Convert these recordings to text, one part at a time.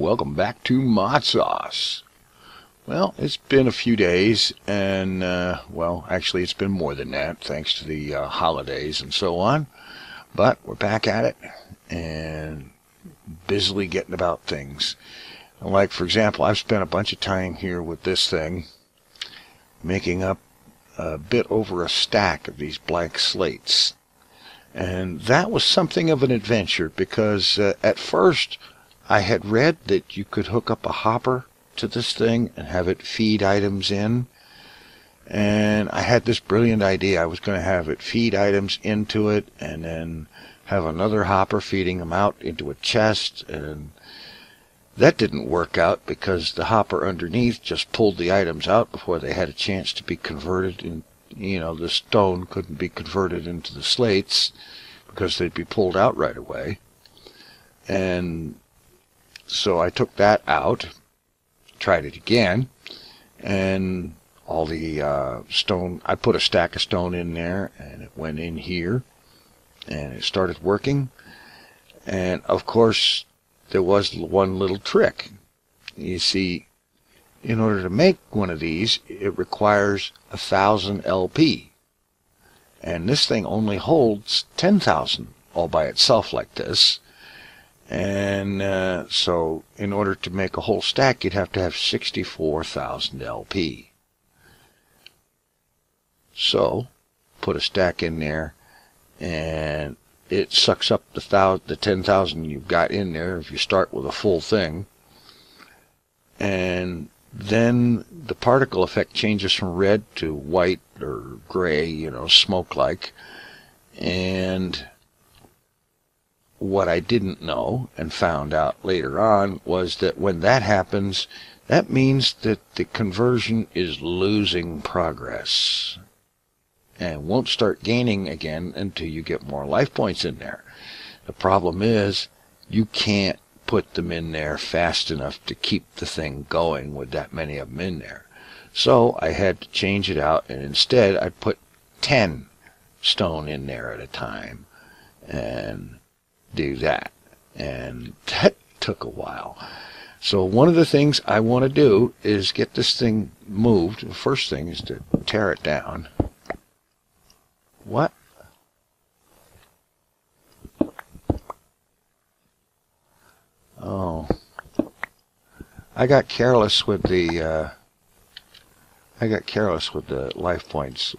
welcome back to ModSauce. Well, it's been a few days, and, well, actually it's been more than that, thanks to the holidays and so on. But we're back at it, and busily getting about things. Like, for example, I've spent a bunch of time here with this thing, making up a bit over a stack of these blank slates. And that was something of an adventure, because at first I had read that you could hook up a hopper to this thing and have it feed items in. And I had this brilliant idea. I was going to have it feed items into it and then have another hopper feeding them out into a chest. And that didn't work out because the hopper underneath just pulled the items out before they had a chance to be converted. And, you know, the stone couldn't be converted into the slates because they'd be pulled out right away. And so I took that out, tried it again, and all the stone, I put a stack of stone in there, and it went in here, and it started working. And of course, there was one little trick. You see, in order to make one of these, it requires 1,000 LP. And this thing only holds 10,000 all by itself like this. And so in order to make a whole stack, you'd have to have 64,000 LP. So put a stack in there, and it sucks up the 10,000 you've got in there if you start with a full thing. And then the particle effect changes from red to white or gray, you know, smoke-like. And what I didn't know and found out later on was that when that happens, that means that the conversion is losing progress and won't start gaining again until you get more life points in there. The problem is you can't put them in there fast enough to keep the thing going with that many of them in there. So I had to change it out, and instead I put 10 stone in there at a time and do that. And that took a while. So one of the things I want to do is get this thing moved. The first thing is to tear it down. What? Oh, I got careless with the life points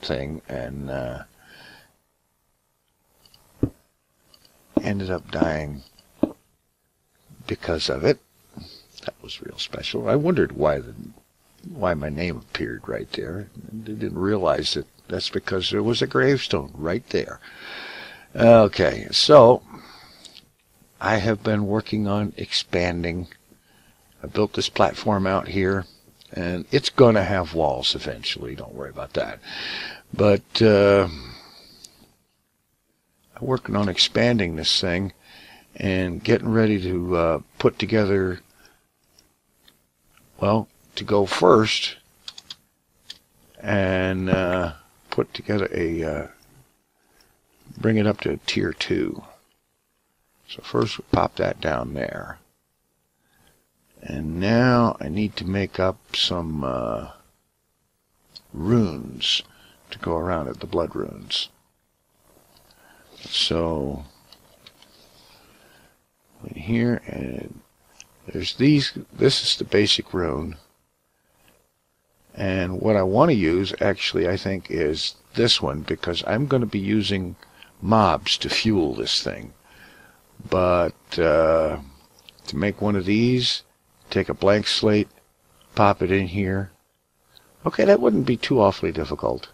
thing, and ended up dying because of it. That was real special. I wondered why my name appeared right there. I didn't realize that that's because there was a gravestone right there. Okay, so I have been working on expanding. I built this platform out here, and it's going to have walls eventually. Don't worry about that. But I'm working on expanding this thing and getting ready to put together, well, to go first and put together a, bring it up to tier 2. So first we pop that down there. And now I need to make up some runes to go around it, the blood runes. So in here, and there's these. This is the basic rune. And what I want to use, actually, I think, is this one, because I'm going to be using mobs to fuel this thing. But to make one of these, take a blank slate, pop it in here. Okay, that wouldn't be too awfully difficult.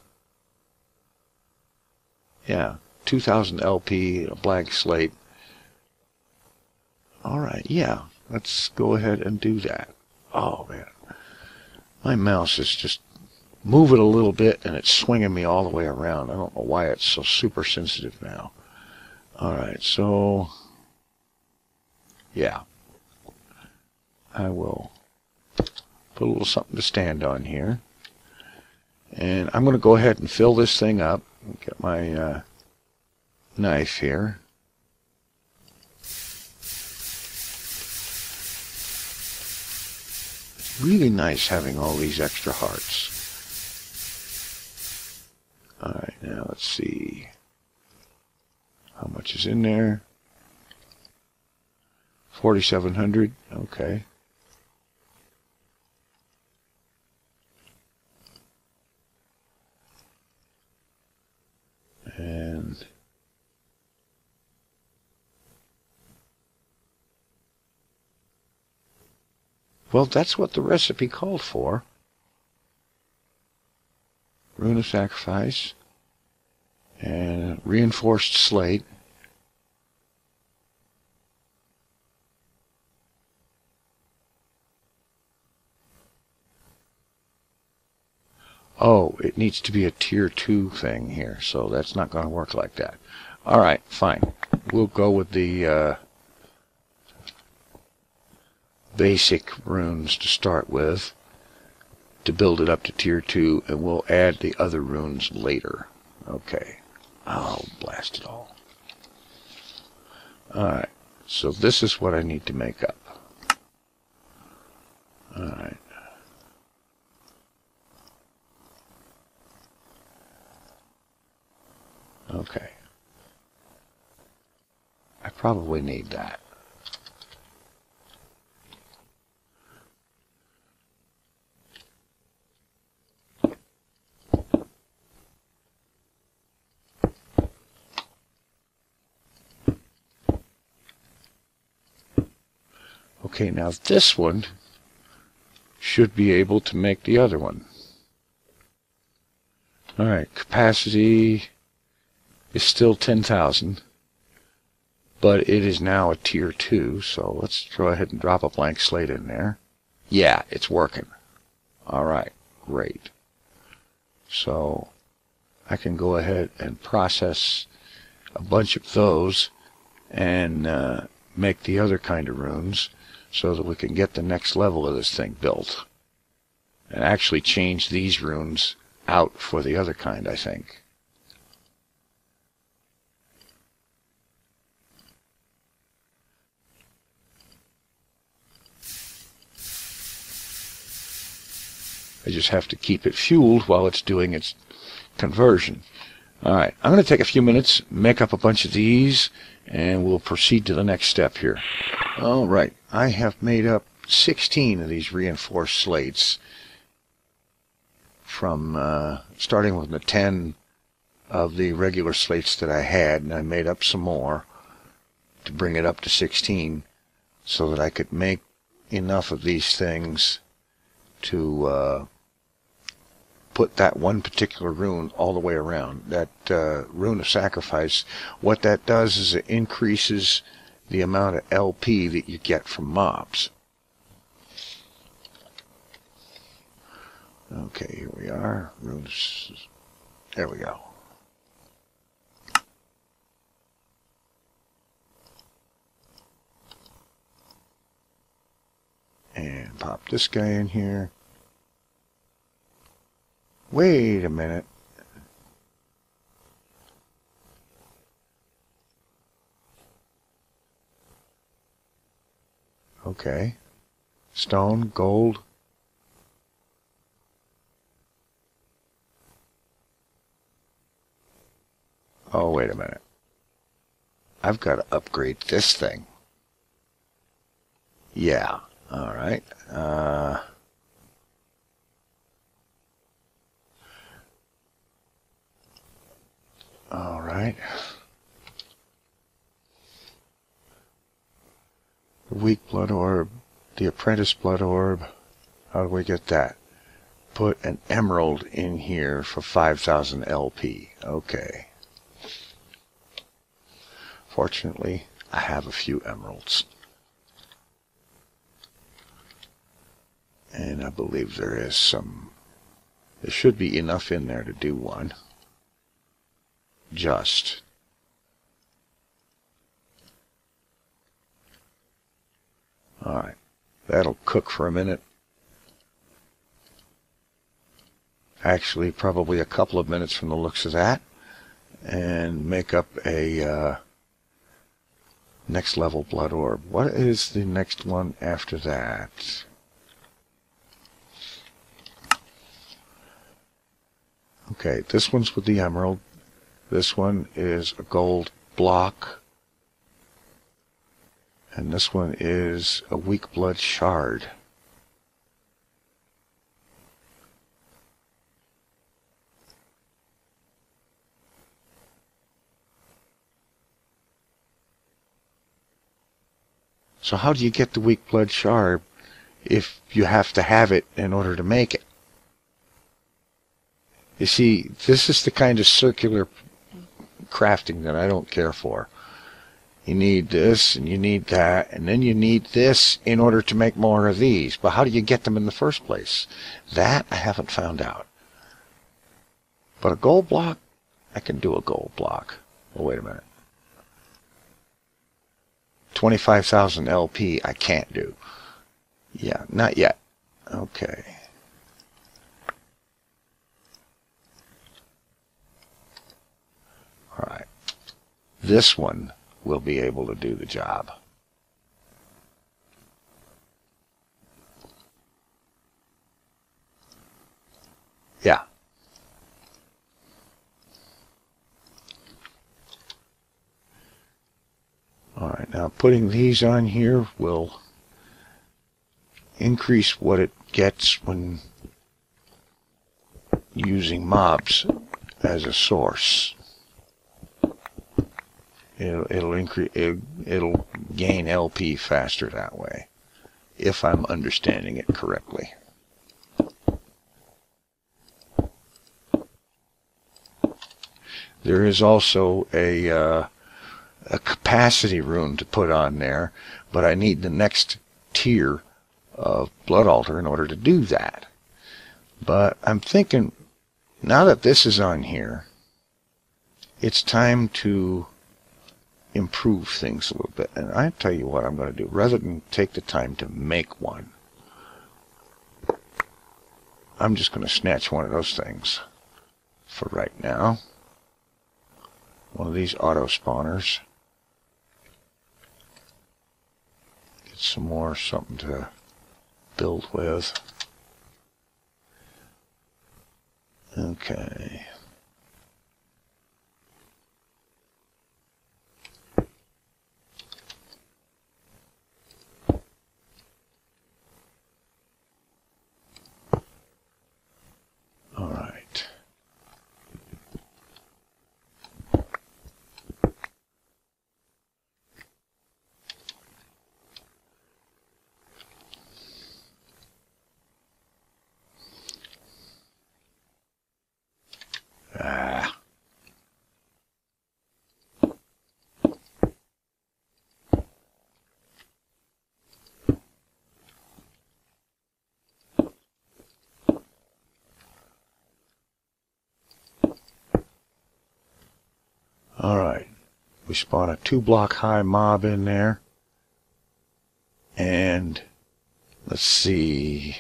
Yeah, 2,000 LP, a blank slate. Alright, yeah, let's go ahead and do that. Oh, man. My mouse is just moving a little bit, and it's swinging me all the way around. I don't know why it's so super sensitive now. Alright, so yeah, I will put a little something to stand on here. And I'm going to go ahead and fill this thing up. Get my knife here. really nice having all these extra hearts. Alright, now let's see how much is in there. 4,700, okay. And well, that's what the recipe called for. Rune of Sacrifice and reinforced slate. Oh, it needs to be a tier 2 thing here, so that's not going to work like that. Alright, fine. We'll go with the basic runes to start with, to build it up to tier 2, and we'll add the other runes later. Okay. I'll blast it all. Alright, so this is what I need to make up. Alright. Okay. I probably need that. Okay, now this one should be able to make the other one. Alright, capacity is still 10,000, but it is now a tier 2, so let's go ahead and drop a blank slate in there. Yeah, it's working. Alright, great. So I can go ahead and process a bunch of those and make the other kind of runes so that we can get the next level of this thing built. And actually change these runes out for the other kind, I think. I just have to keep it fueled while it's doing its conversion. Alright, I'm going to take a few minutes, make up a bunch of these, and we'll proceed to the next step here. Alright, I have made up 16 of these reinforced slates from starting with the 10 of the regular slates that I had, and I made up some more to bring it up to 16 so that I could make enough of these things to put that one particular rune all the way around. That rune of sacrifice, what that does is it increases the amount of LP that you get from mobs. Okay, here we are. Runes. There we go. And pop this guy in here. Wait a minute. Okay. Stone, gold. Oh, wait a minute. I've got to upgrade this thing. Yeah. All right. All right. The weak blood orb, the apprentice blood orb. How do we get that? Put an emerald in here for 5,000 LP. Okay. Fortunately, I have a few emeralds. And I believe there should be enough in there to do one. Just. Alright, that'll cook for a minute. Actually, probably a couple of minutes from the looks of that. And make up a next level blood orb. What is the next one after that? Okay, this one's with the emerald. This one is a gold block. And this one is a weak blood shard. So how do you get the weak blood shard if you have to have it in order to make it? You see, this is the kind of circular crafting that I don't care for. You need this, and you need that, and then you need this in order to make more of these. But how do you get them in the first place? That I haven't found out. But a gold block, I can do a gold block. Oh, wait a minute. 25,000 LP, I can't do. Yeah, not yet. Okay. All right. This one will be able to do the job. Yeah. All right, now putting these on here will increase what it gets when using mobs as a source. It'll gain LP faster that way, if I'm understanding it correctly. There is also a capacity rune to put on there, but I need the next tier of blood altar in order to do that. But I'm thinking, now that this is on here, it's time to improve things a little bit. And I tell you what I'm going to do. Rather than take the time to make one, I'm just going to snatch one of those things for right now. One of these auto spawners. Get some more, something to build with. Okay. All right. Alright, we spawn a 2-block high mob in there, and let's see,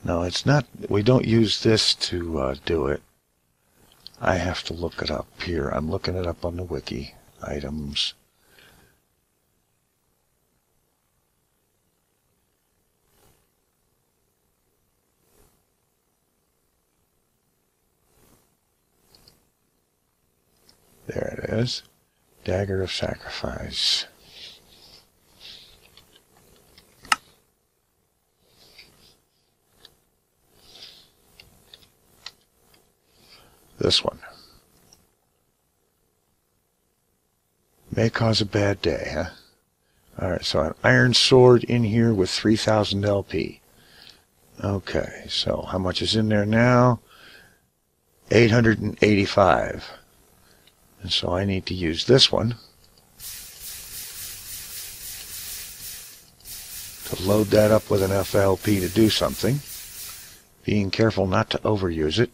no, it's not, we don't use this to do it. I have to look it up here. I'm looking it up on the wiki. Items. There it is. Dagger of Sacrifice. This one. May cause a bad day, huh? Alright, so an iron sword in here with 3,000 LP. Okay, so how much is in there now? 885. And so I need to use this one to load that up with enough LP to do something. Being careful not to overuse it.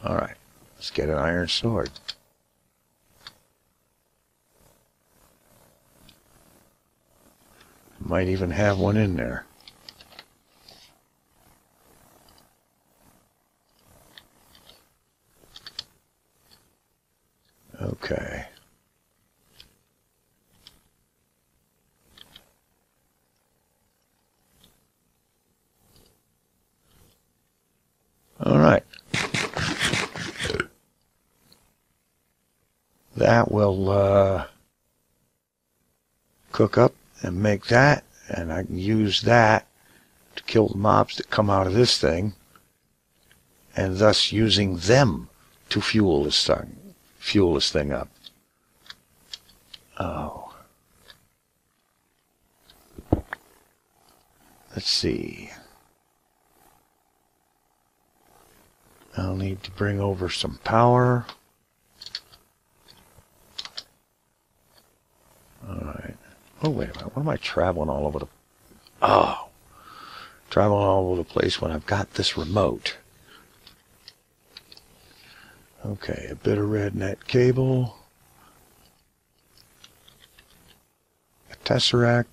Alright, let's get an iron sword. Might even have one in there. that will cook up and make that, and I can use that to kill the mobs that come out of this thing, and thus using them to fuel this thing up. Oh. Let's see. I'll need to bring over some power. Alright. Oh, wait a minute. What am I traveling all over the... Oh. Traveling all over the place when I've got this remote. Okay, a bit of red net cable. A tesseract.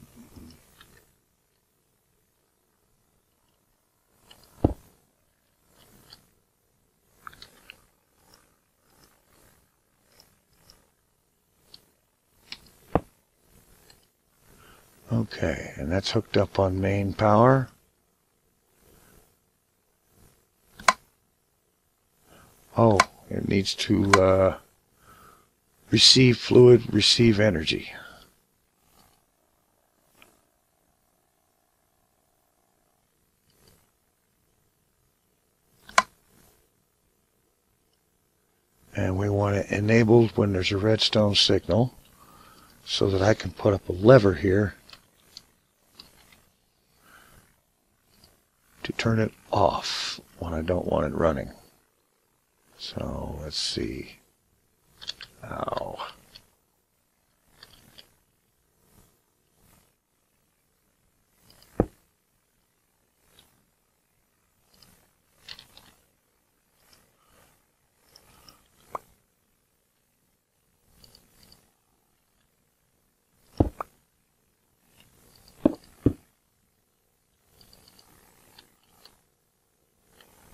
Okay, and that's hooked up on main power. Oh, it needs to receive fluid, receive energy. And we want it enabled when there's a redstone signal so that I can put up a lever here to turn it off when I don't want it running. So let's see. Ow.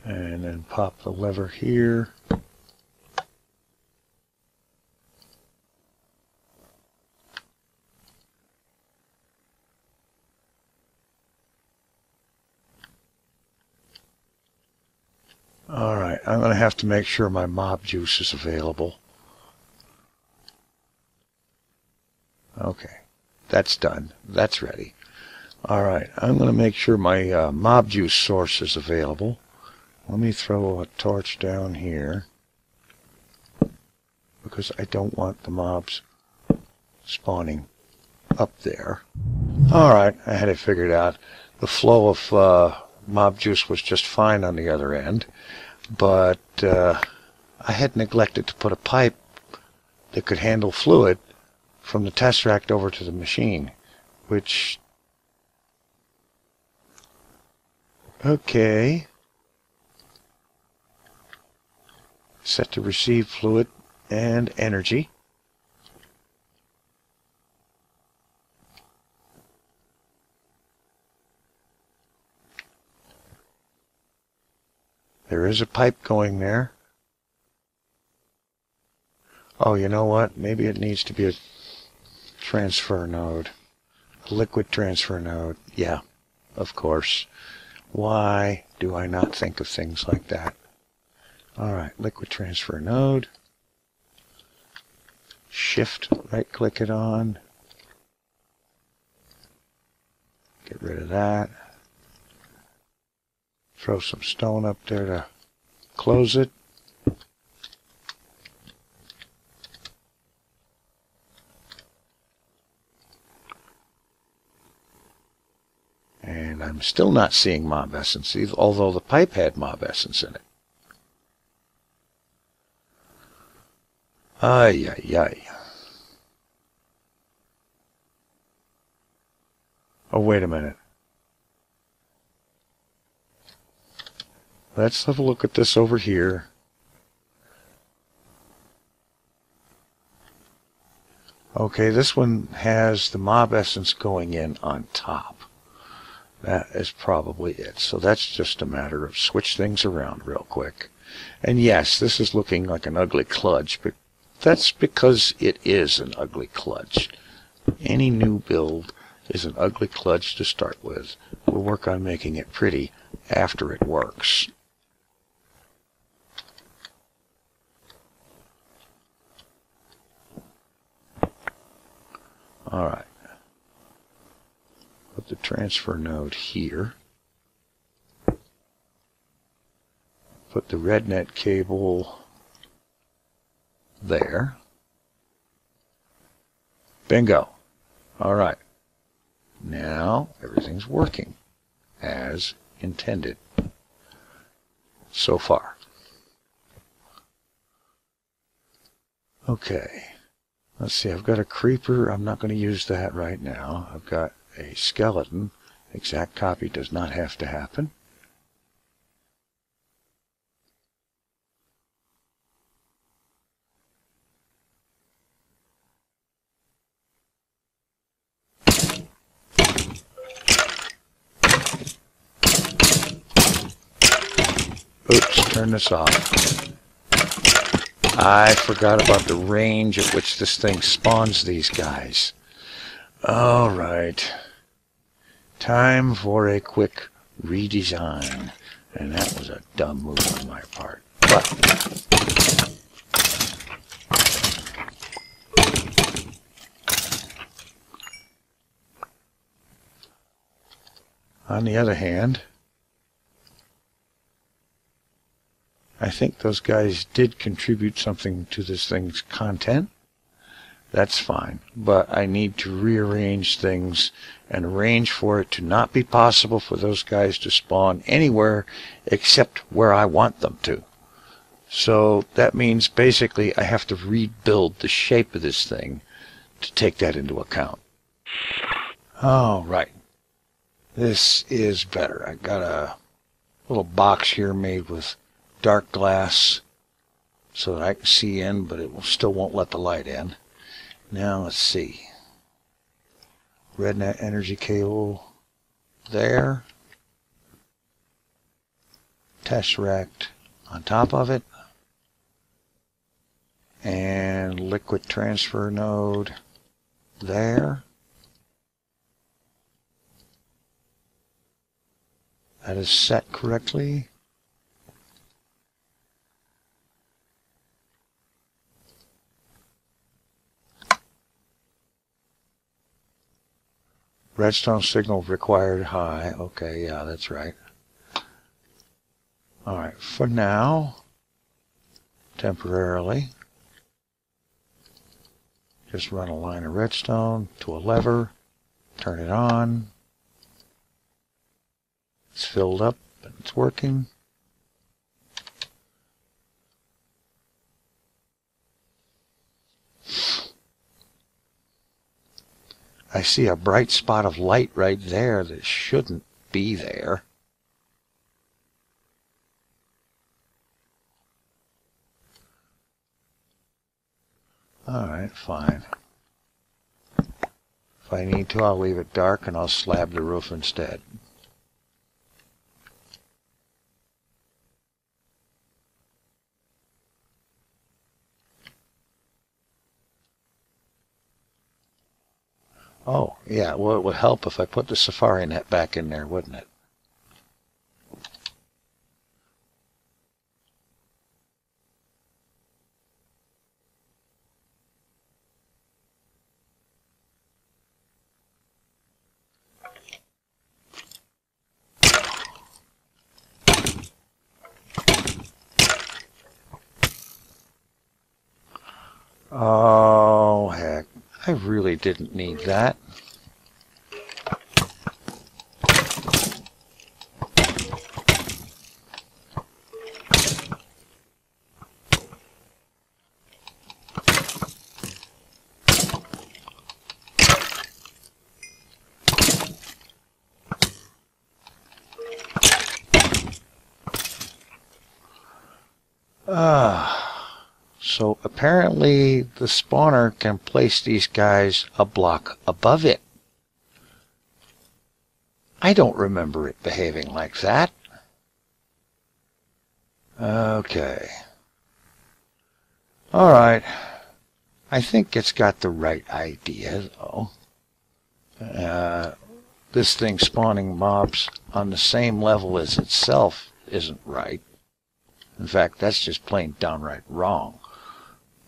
And then pop the lever here. Alright, I'm going to have to make sure my mob juice is available. Okay, that's done. That's ready. Alright, I'm going to make sure my mob juice source is available. Let me throw a torch down here because I don't want the mobs spawning up there. Alright, I had it figured out. The flow of mob juice was just fine on the other end, but I had neglected to put a pipe that could handle fluid from the tesseract over to the machine, which... Okay. Set to receive fluid and energy. There is a pipe going there. Oh, you know what? Maybe it needs to be a transfer node. A liquid transfer node. Yeah, of course. Why do I not think of things like that? Alright, liquid transfer node. Shift, right click it on. Get rid of that. Throw some stone up there to close it. And I'm still not seeing mob essence, although the pipe had mob essence in it. Ay, ay, ay. Oh, wait a minute. Let's have a look at this over here. Okay, this one has the mob essence going in on top. That is probably it. So that's just a matter of switch things around real quick. And yes, this is looking like an ugly kludge, but that's because it is an ugly kludge. Any new build is an ugly kludge to start with. We'll work on making it pretty after it works. Alright. Put the transfer node here. Put the RedNet cable there. Bingo. Alright. Now everything's working as intended so far. Okay. Let's see, I've got a creeper. I'm not going to use that right now. I've got a skeleton. Exact copy does not have to happen. Oops, turn this off. I forgot about the range at which this thing spawns these guys. Alright. Time for a quick redesign. And that was a dumb move on my part. But on the other hand, I think those guys did contribute something to this thing's content. That's fine. But I need to rearrange things and arrange for it to not be possible for those guys to spawn anywhere except where I want them to. So that means basically I have to rebuild the shape of this thing to take that into account. Oh, right. This is better. I got a little box here made with dark glass so that I can see in, but it still won't let the light in. Now let's see. RedNet energy cable there. Tesseract on top of it. And liquid transfer node there. That is set correctly. Redstone signal required high. Okay, yeah, that's right. Alright, for now, temporarily, just run a line of redstone to a lever, turn it on. It's filled up and it's working. I see a bright spot of light right there that shouldn't be there. Alright, fine. If I need to, I'll leave it dark and I'll slab the roof instead. Oh, yeah, well, it would help if I put the Safari net back in there, wouldn't it? Oh, heck. I really didn't need that. So apparently the spawner can place these guys a block above it. I don't remember it behaving like that. Okay. Alright. I think it's got the right idea, though. This thing spawning mobs on the same level as itself isn't right. In fact, that's just plain downright wrong.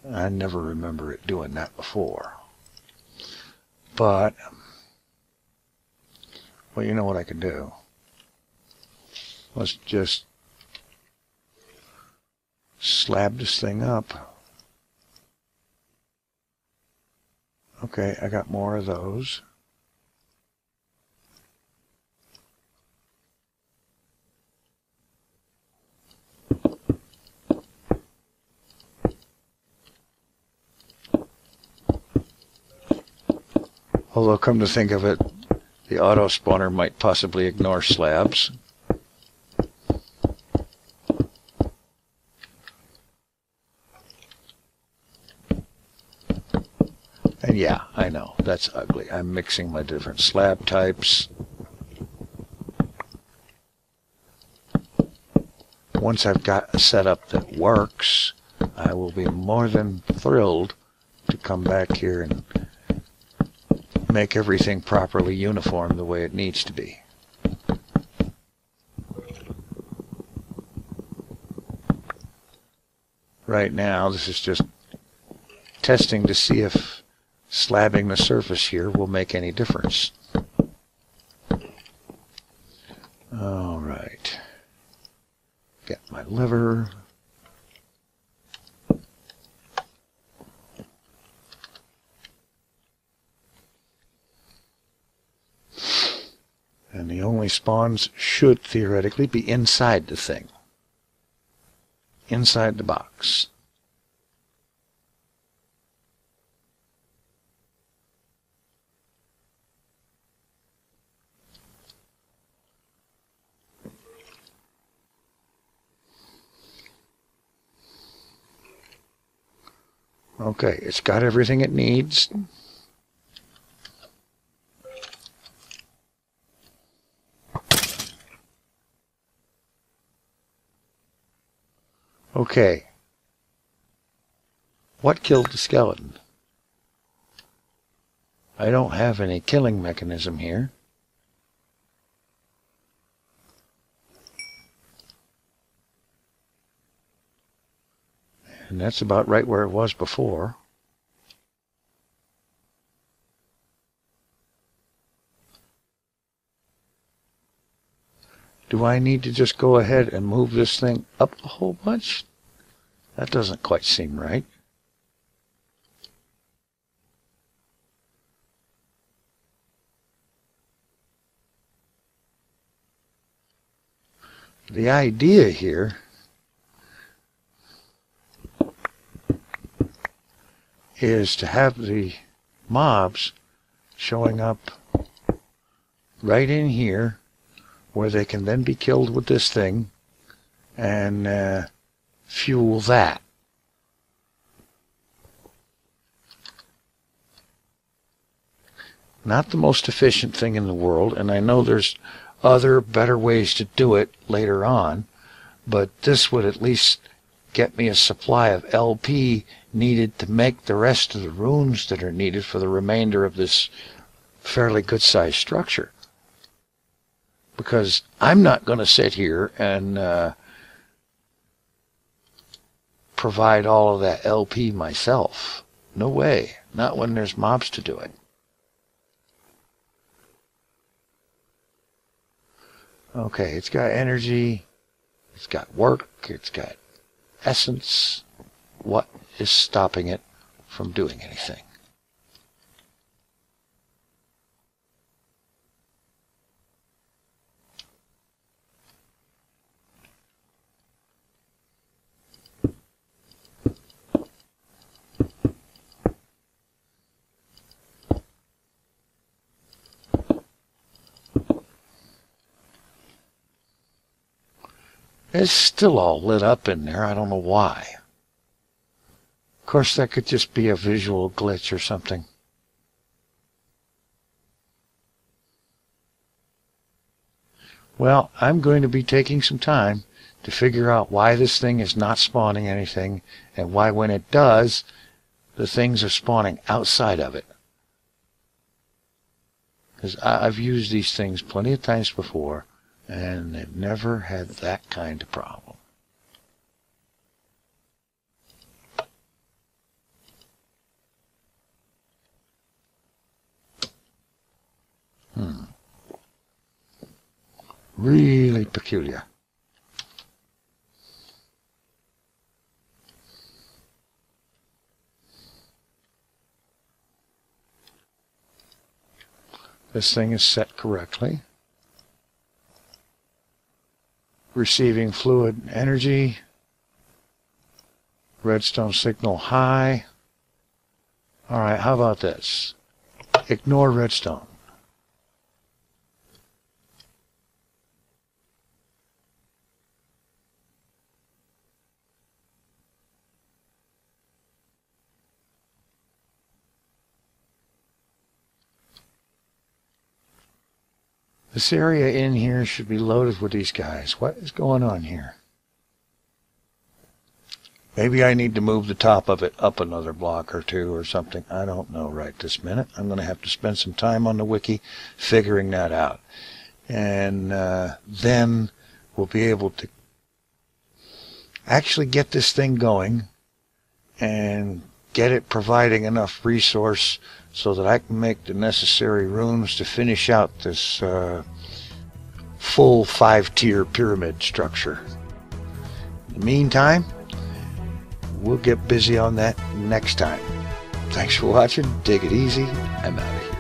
I never remember it doing that before. But, well, you know what I could do. Let's just slab this thing up. Okay, I got more of those. Although, come to think of it, the auto spawner might possibly ignore slabs. And yeah, I know, that's ugly. I'm mixing my different slab types. Once I've got a setup that works, I will be more than thrilled to come back here and make everything properly uniform the way it needs to be. Right now, this is just testing to see if slabbing the surface here will make any difference. All right. Get my lever. And the only spawns should theoretically be inside the thing. Inside the box. Okay, it's got everything it needs. Okay. What killed the skeleton? I don't have any killing mechanism here. And that's about right where it was before. Do I need to just go ahead and move this thing up a whole bunch? That doesn't quite seem right. The idea here is to have the mobs showing up right in here where they can then be killed with this thing and fuel that. Not the most efficient thing in the world, and I know there's other better ways to do it later on, but this would at least get me a supply of LP needed to make the rest of the runes that are needed for the remainder of this fairly good-sized structure. Because I'm not going to sit here and provide all of that LP myself. No way. Not when there's mobs to do it. Okay, it's got energy, it's got work, it's got essence. What is stopping it from doing anything? It's still all lit up in there. I don't know why. Of course, that could just be a visual glitch or something. Well, I'm going to be taking some time to figure out why this thing is not spawning anything and why when it does, the things are spawning outside of it. Because I've used these things plenty of times before, and they've never had that kind of problem. Really peculiar. This thing is set correctly. Receiving fluid energy. Redstone signal high. Alright, how about this? Ignore redstone. This area in here should be loaded with these guys. What is going on here? Maybe I need to move the top of it up another block or two or something. I don't know right this minute. I'm going to have to spend some time on the wiki figuring that out. And then we'll be able to actually get this thing going and get it providing enough resource so that I can make the necessary runes to finish out this full 5-tier pyramid structure. In the meantime, we'll get busy on that next time. Thanks for watching. Take it easy. I'm out of here.